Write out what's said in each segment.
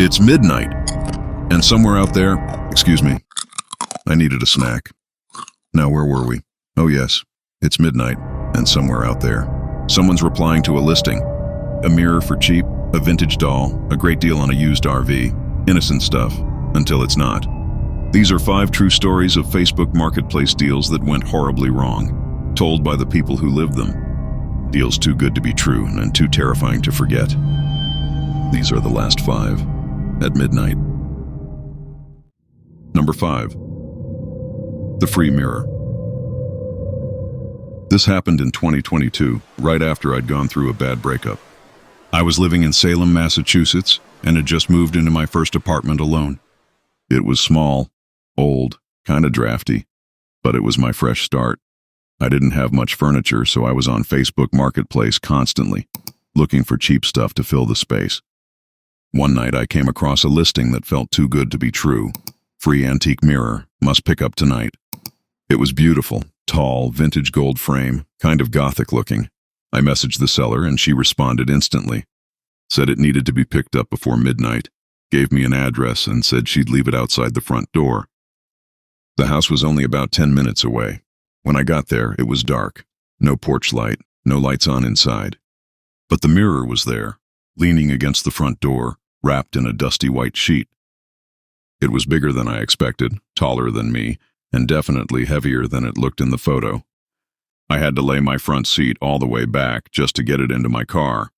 It's midnight, and somewhere out there, excuse me, I needed a snack. Now, where were we? Oh yes, it's midnight, and somewhere out there, someone's replying to a listing. A mirror for cheap, a vintage doll, a great deal on a used RV, innocent stuff, until it's not. These are 5 true stories of Facebook Marketplace deals that went horribly wrong, told by the people who lived them. Deals too good to be true and too terrifying to forget. These are the last 5 at midnight. Number 5. The free mirror. This happened in 2022, right after I'd gone through a bad breakup. I was living in Salem, Massachusetts, and had just moved into my first apartment alone. It was small, old, kind of drafty, but it was my fresh start. I didn't have much furniture, so I was on Facebook Marketplace constantly, looking for cheap stuff to fill the space. One night I came across a listing that felt too good to be true. Free antique mirror, must pick up tonight. It was beautiful, tall, vintage gold frame, kind of gothic looking. I messaged the seller and she responded instantly. Said it needed to be picked up before midnight, gave me an address and said she'd leave it outside the front door. The house was only about 10 minutes away. When I got there, it was dark. No porch light, no lights on inside. But the mirror was there, leaning against the front door, wrapped in a dusty white sheet. It was bigger than I expected, taller than me, and definitely heavier than it looked in the photo. I had to lay my front seat all the way back just to get it into my car.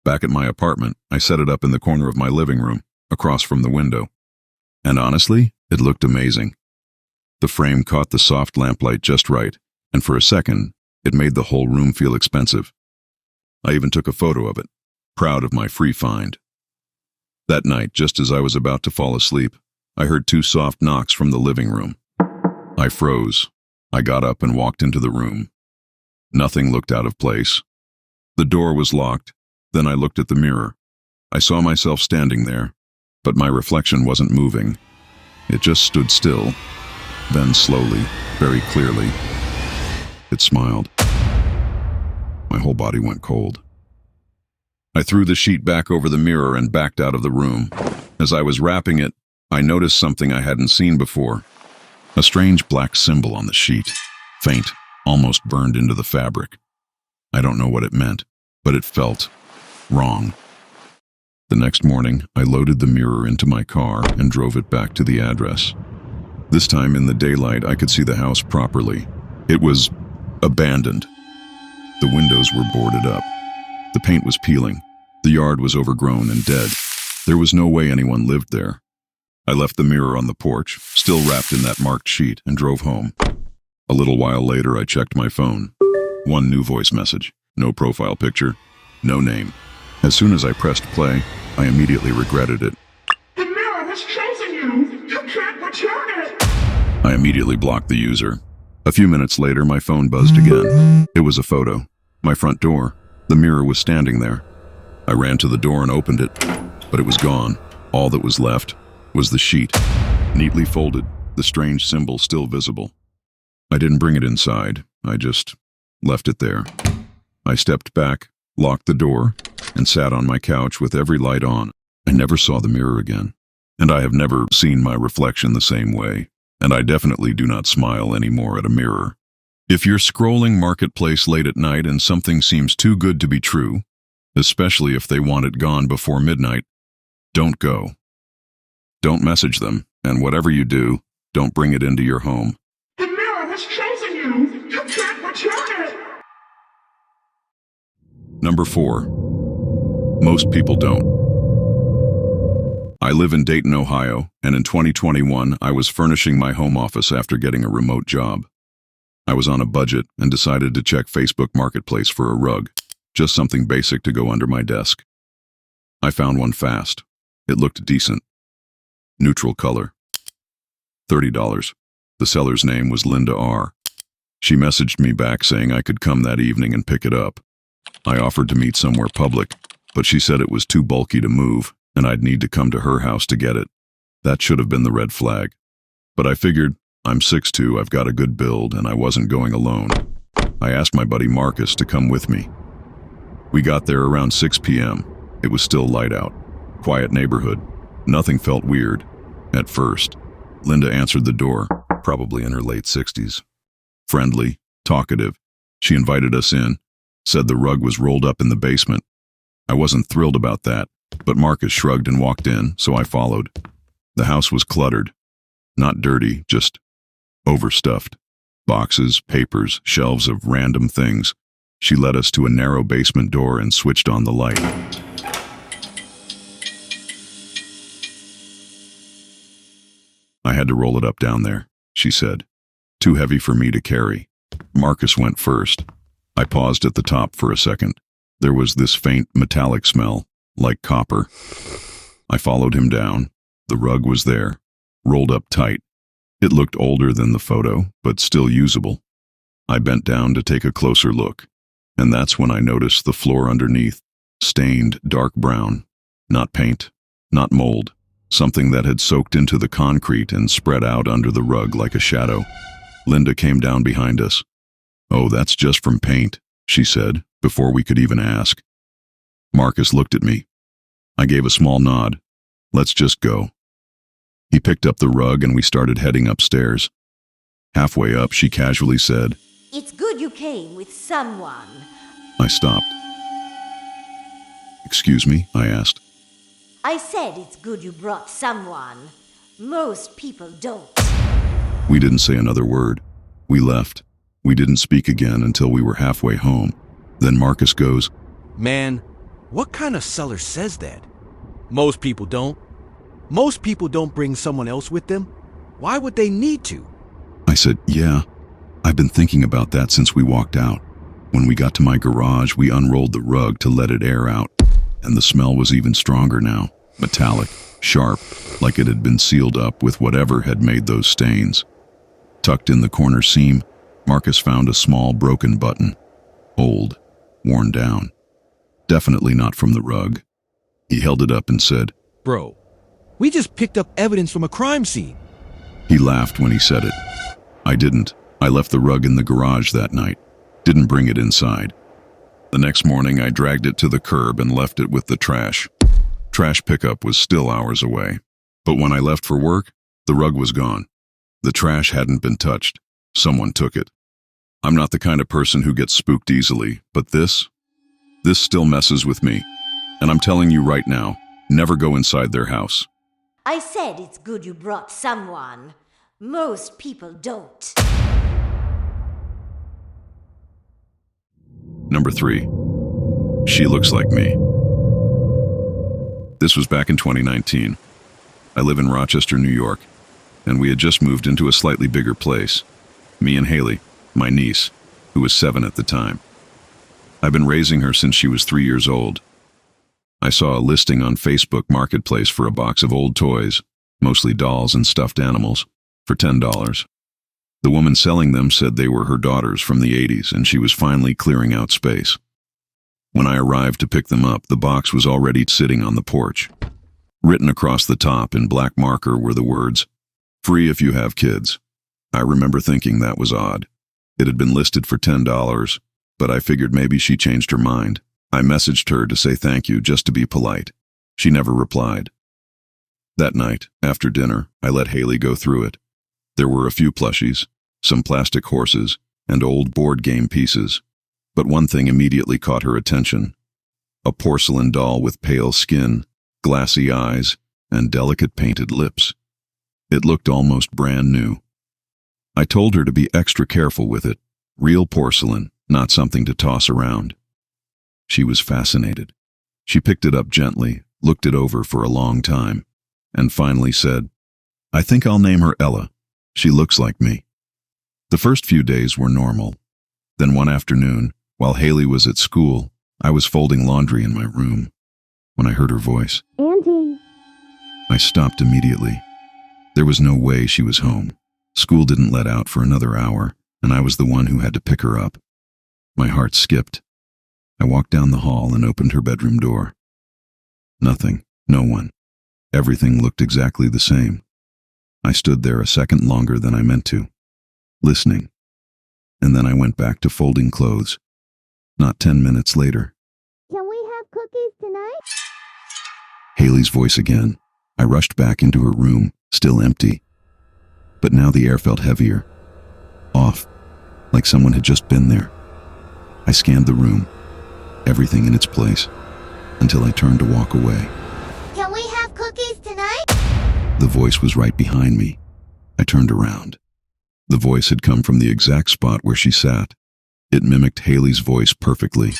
Back at my apartment, I set it up in the corner of my living room, across from the window. And honestly, it looked amazing. The frame caught the soft lamplight just right, and for a second, it made the whole room feel expensive. I even took a photo of it, proud of my free find. That night, just as I was about to fall asleep, I heard 2 soft knocks from the living room. I froze. I got up and walked into the room. Nothing looked out of place. The door was locked. Then I looked at the mirror. I saw myself standing there, but my reflection wasn't moving. It just stood still. Then slowly, very clearly, it smiled. My whole body went cold. I threw the sheet back over the mirror and backed out of the room. As I was wrapping it, I noticed something I hadn't seen before. A strange black symbol on the sheet, faint, almost burned into the fabric. I don't know what it meant, but it felt wrong. The next morning, I loaded the mirror into my car and drove it back to the address. This time in the daylight, I could see the house properly. It was abandoned. The windows were boarded up. The paint was peeling. The yard was overgrown and dead. There was no way anyone lived there. I left the mirror on the porch, still wrapped in that marked sheet, and drove home. A little while later, I checked my phone. 1 new voice message. No profile picture. No name. As soon as I pressed play, I immediately regretted it. The mirror has chosen you! You can't return it! I immediately blocked the user. A few minutes later, my phone buzzed again. It was a photo. My front door. The mirror was standing there. I ran to the door and opened it, but it was gone. All that was left was the sheet, neatly folded, the strange symbol still visible. I didn't bring it inside. I just left it there. I stepped back, locked the door, and sat on my couch with every light on. I never saw the mirror again, and I have never seen my reflection the same way, and I definitely do not smile anymore at a mirror. If you're scrolling Marketplace late at night and something seems too good to be true, especially if they want it gone before midnight, don't go. Don't message them, and whatever you do, don't bring it into your home. The mirror has chosen you! You can't return it! Number 4. Most people don't. I live in Dayton, Ohio, and in 2021, I was furnishing my home office after getting a remote job. I was on a budget and decided to check Facebook Marketplace for a rug, just something basic to go under my desk. I found one fast. It looked decent. Neutral color. $30. The seller's name was Linda R. She messaged me back saying I could come that evening and pick it up. I offered to meet somewhere public, but she said it was too bulky to move and I'd need to come to her house to get it. That should have been the red flag. But I figured, I'm 6'2", I've got a good build, and I wasn't going alone. I asked my buddy Marcus to come with me. We got there around 6 p.m. It was still light out. Quiet neighborhood. Nothing felt weird. At first, Linda answered the door, probably in her late 60s. Friendly, talkative. She invited us in, said the rug was rolled up in the basement. I wasn't thrilled about that, but Marcus shrugged and walked in, so I followed. The house was cluttered. Not dirty, just overstuffed. Boxes, papers, shelves of random things. She led us to a narrow basement door and switched on the light. I had to roll it up down there, she said. Too heavy for me to carry. Marcus went first. I paused at the top for a second. There was this faint metallic smell, like copper. I followed him down. The rug was there, rolled up tight. It looked older than the photo, but still usable. I bent down to take a closer look, and that's when I noticed the floor underneath, stained dark brown. Not paint, not mold, something that had soaked into the concrete and spread out under the rug like a shadow. Linda came down behind us. "Oh, that's just from paint," she said, before we could even ask. Marcus looked at me. I gave a small nod. "Let's just go." He picked up the rug and we started heading upstairs. Halfway up, she casually said, "It's good you came with someone." I stopped. "Excuse me?" I asked. I said it's good you brought someone. Most people don't. We didn't say another word. We left. We didn't speak again until we were halfway home. Then Marcus goes, "Man, what kind of seller says that? Most people don't. Most people don't bring someone else with them. Why would they need to?" I said, "Yeah, I've been thinking about that since we walked out. When we got to my garage, we unrolled the rug to let it air out, and the smell was even stronger now, metallic, sharp, like it had been sealed up with whatever had made those stains." Tucked in the corner seam, Marcus found a small broken button. Old, worn down. Definitely not from the rug. He held it up and said, "Bro, we just picked up evidence from a crime scene." He laughed when he said it. I didn't. I left the rug in the garage that night. Didn't bring it inside. The next morning, I dragged it to the curb and left it with the trash. Trash pickup was still hours away. But when I left for work, the rug was gone. The trash hadn't been touched. Someone took it. I'm not the kind of person who gets spooked easily, but this still messes with me. And I'm telling you right now, never go inside their house. I said it's good you brought someone. Most people don't. Number 3. She looks like me. This was back in 2019. I live in Rochester, New York, and we had just moved into a slightly bigger place. Me and Haley, my niece, who was 7 at the time. I've been raising her since she was 3 years old. I saw a listing on Facebook Marketplace for a box of old toys, mostly dolls and stuffed animals, for $10. The woman selling them said they were her daughters from the 80s and she was finally clearing out space. When I arrived to pick them up, the box was already sitting on the porch. Written across the top in black marker were the words, "Free if you have kids." I remember thinking that was odd. It had been listed for $10, but I figured maybe she changed her mind. I messaged her to say thank you just to be polite. She never replied. That night, after dinner, I let Haley go through it. There were a few plushies, some plastic horses, and old board game pieces. But one thing immediately caught her attention. A porcelain doll with pale skin, glassy eyes, and delicate painted lips. It looked almost brand new. I told her to be extra careful with it. Real porcelain, not something to toss around. She was fascinated. She picked it up gently, looked it over for a long time, and finally said, "I think I'll name her Ella. She looks like me." The first few days were normal. Then one afternoon, while Haley was at school, I was folding laundry in my room when I heard her voice. Auntie. I stopped immediately. There was no way she was home. School didn't let out for another hour, and I was the one who had to pick her up. My heart skipped. I walked down the hall and opened her bedroom door. Nothing, no one. Everything looked exactly the same. I stood there a second longer than I meant to, listening. And then I went back to folding clothes. Not 10 minutes later. Can we have cookies tonight? Haley's voice again. I rushed back into her room, still empty. But now the air felt heavier, off, like someone had just been there. I scanned the room, everything in its place, until I turned to walk away. Can we have cookies tonight? The voice was right behind me. I turned around. The voice had come from the exact spot where she sat. It mimicked Haley's voice perfectly.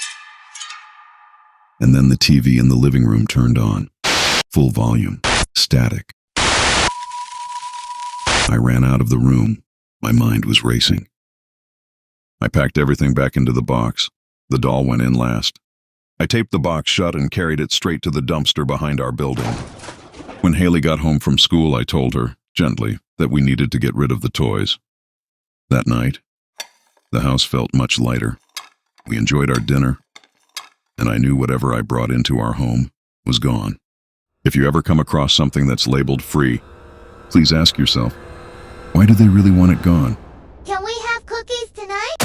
And then the TV in the living room turned on. Full volume. Static. I ran out of the room. My mind was racing. I packed everything back into the box. The doll went in last. I taped the box shut and carried it straight to the dumpster behind our building. When Haley got home from school, I told her, gently, that we needed to get rid of the toys. That night, the house felt much lighter. We enjoyed our dinner, and I knew whatever I brought into our home was gone. If you ever come across something that's labeled free, please ask yourself, why do they really want it gone? Can we have cookies tonight?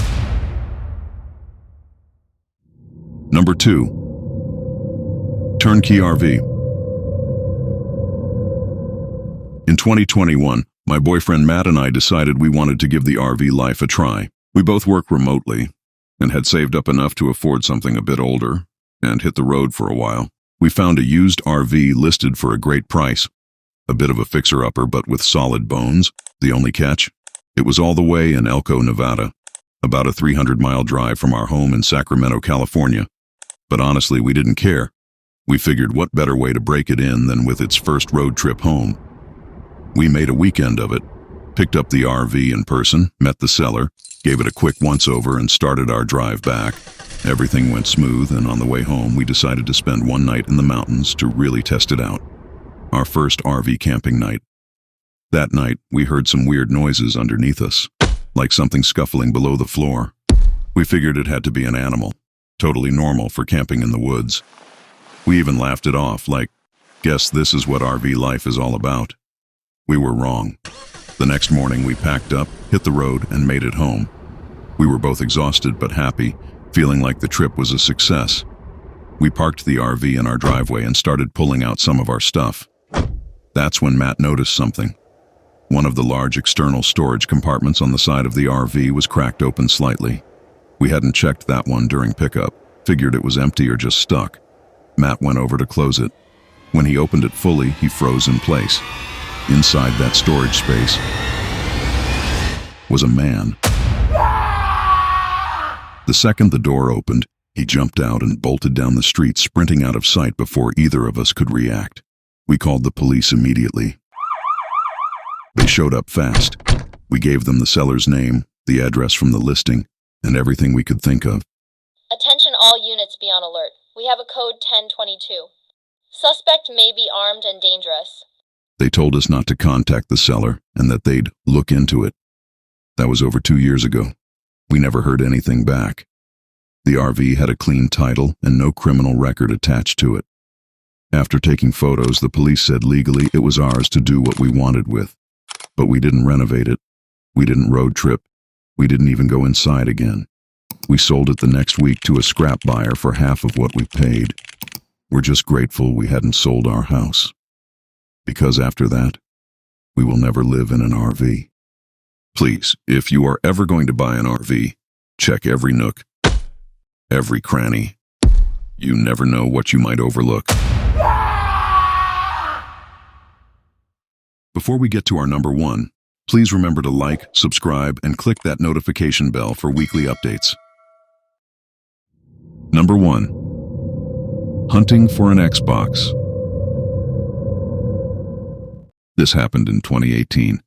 Number 2. Turnkey RV. In 2021, my boyfriend Matt and I decided we wanted to give the RV life a try. We both work remotely and had saved up enough to afford something a bit older and hit the road for a while. We found a used RV listed for a great price. A bit of a fixer-upper but with solid bones. The only catch? It was all the way in Elko, Nevada, about a 300-mile drive from our home in Sacramento, California. But honestly, we didn't care. We figured what better way to break it in than with its first road trip home. We made a weekend of it, picked up the RV in person, met the seller, gave it a quick once-over and started our drive back. Everything went smooth, and on the way home we decided to spend one night in the mountains to really test it out. Our first RV camping night. That night, we heard some weird noises underneath us, like something scuffling below the floor. We figured it had to be an animal, totally normal for camping in the woods. We even laughed it off, like, guess this is what RV life is all about. We were wrong. The next morning we packed up, hit the road, and made it home. We were both exhausted but happy, feeling like the trip was a success. We parked the RV in our driveway and started pulling out some of our stuff. That's when Matt noticed something. One of the large external storage compartments on the side of the RV was cracked open slightly. We hadn't checked that one during pickup, figured it was empty or just stuck. Matt went over to close it. When he opened it fully, he froze in place. Inside that storage space was a man. The second the door opened, he jumped out and bolted down the street, sprinting out of sight before either of us could react. We called the police immediately. They showed up fast. We gave them the seller's name, the address from the listing, and everything we could think of. Attention all units, be on alert. We have a code 1022. Suspect may be armed and dangerous. They told us not to contact the seller and that they'd look into it. That was over 2 years ago. We never heard anything back. The RV had a clean title and no criminal record attached to it. After taking photos, the police said legally it was ours to do what we wanted with. But we didn't renovate it. We didn't road trip. We didn't even go inside again. We sold it the next week to a scrap buyer for half of what we paid. We're just grateful we hadn't sold our house. Because after that, we will never live in an RV. Please, if you are ever going to buy an RV, check every nook, every cranny. You never know what you might overlook. Before we get to our number 1, please remember to like, subscribe, and click that notification bell for weekly updates. Number 1. Hunting for an Xbox. This happened in 2018.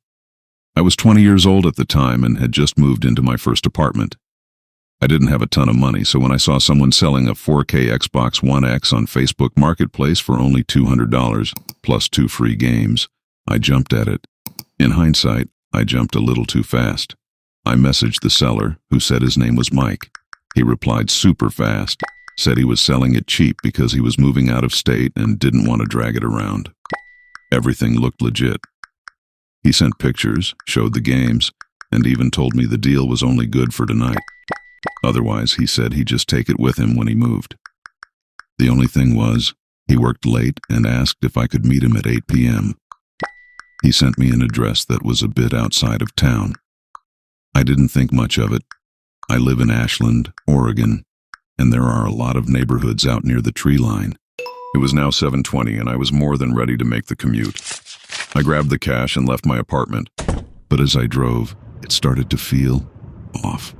I was 20 years old at the time and had just moved into my first apartment. I didn't have a ton of money, so when I saw someone selling a 4K Xbox One X on Facebook Marketplace for only $200 plus 2 free games, I jumped at it. In hindsight, I jumped a little too fast. I messaged the seller, who said his name was Mike. He replied super fast, said he was selling it cheap because he was moving out of state and didn't want to drag it around. Everything looked legit. He sent pictures, showed the games, and even told me the deal was only good for tonight. Otherwise, he said he'd just take it with him when he moved. The only thing was, He worked late and asked if I could meet him at 8 p.m. He sent me an address that was a bit outside of town. I didn't think much of it. I live in Ashland, Oregon, and there are a lot of neighborhoods out near the tree line. It was now 7:20 and I was more than ready to make the commute. I grabbed the cash and left my apartment, but as I drove, it started to feel off.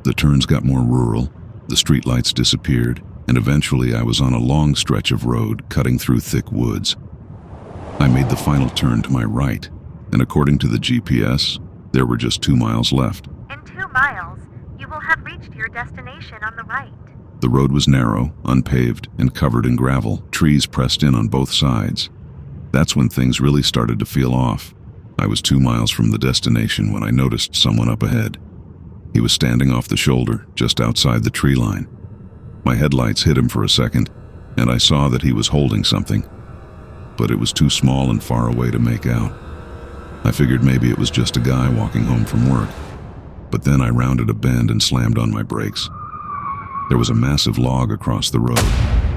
The turns got more rural, the streetlights disappeared, and eventually I was on a long stretch of road cutting through thick woods. I made the final turn to my right, and according to the GPS, there were just 2 miles left. In 2 miles, you will have reached your destination on the right. The road was narrow, unpaved, and covered in gravel, trees pressed in on both sides. That's when things really started to feel off. I was 2 miles from the destination when I noticed someone up ahead. He was standing off the shoulder, just outside the tree line. My headlights hit him for a second, and I saw that he was holding something, but it was too small and far away to make out. I figured maybe it was just a guy walking home from work, but then I rounded a bend and slammed on my brakes. There was a massive log across the road.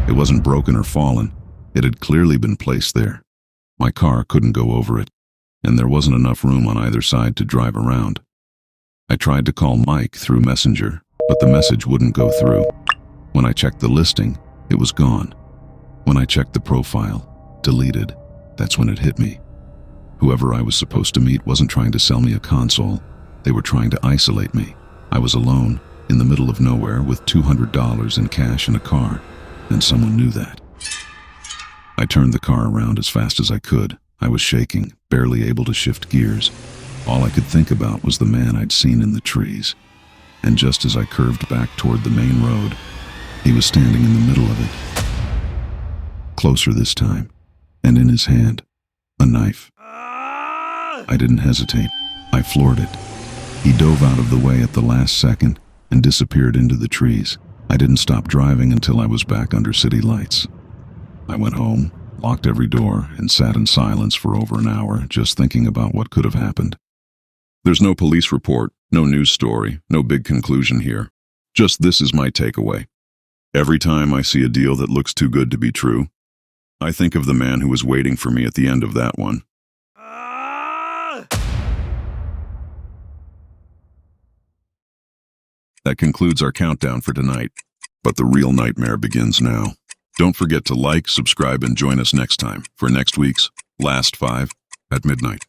It wasn't broken or fallen. It had clearly been placed there. My car couldn't go over it, and there wasn't enough room on either side to drive around. I tried to call Mike through Messenger, but the message wouldn't go through. When I checked the listing, it was gone. When I checked the profile, deleted. That's when it hit me. Whoever I was supposed to meet wasn't trying to sell me a console. They were trying to isolate me. I was alone, in the middle of nowhere, with $200 in cash in a car, and someone knew that. I turned the car around as fast as I could. I was shaking, barely able to shift gears. All I could think about was the man I'd seen in the trees. And just as I curved back toward the main road, he was standing in the middle of it. Closer this time, and in his hand, a knife. I didn't hesitate. I floored it. He dove out of the way at the last second and disappeared into the trees. I didn't stop driving until I was back under city lights. I went home, locked every door, and sat in silence for over an hour, just thinking about what could have happened. There's no police report, no news story, no big conclusion here. Just this is my takeaway. Every time I see a deal that looks too good to be true, I think of the man who was waiting for me at the end of that one. That concludes our countdown for tonight, but the real nightmare begins now. Don't forget to like, subscribe, and join us next time for next week's Last 5 at midnight.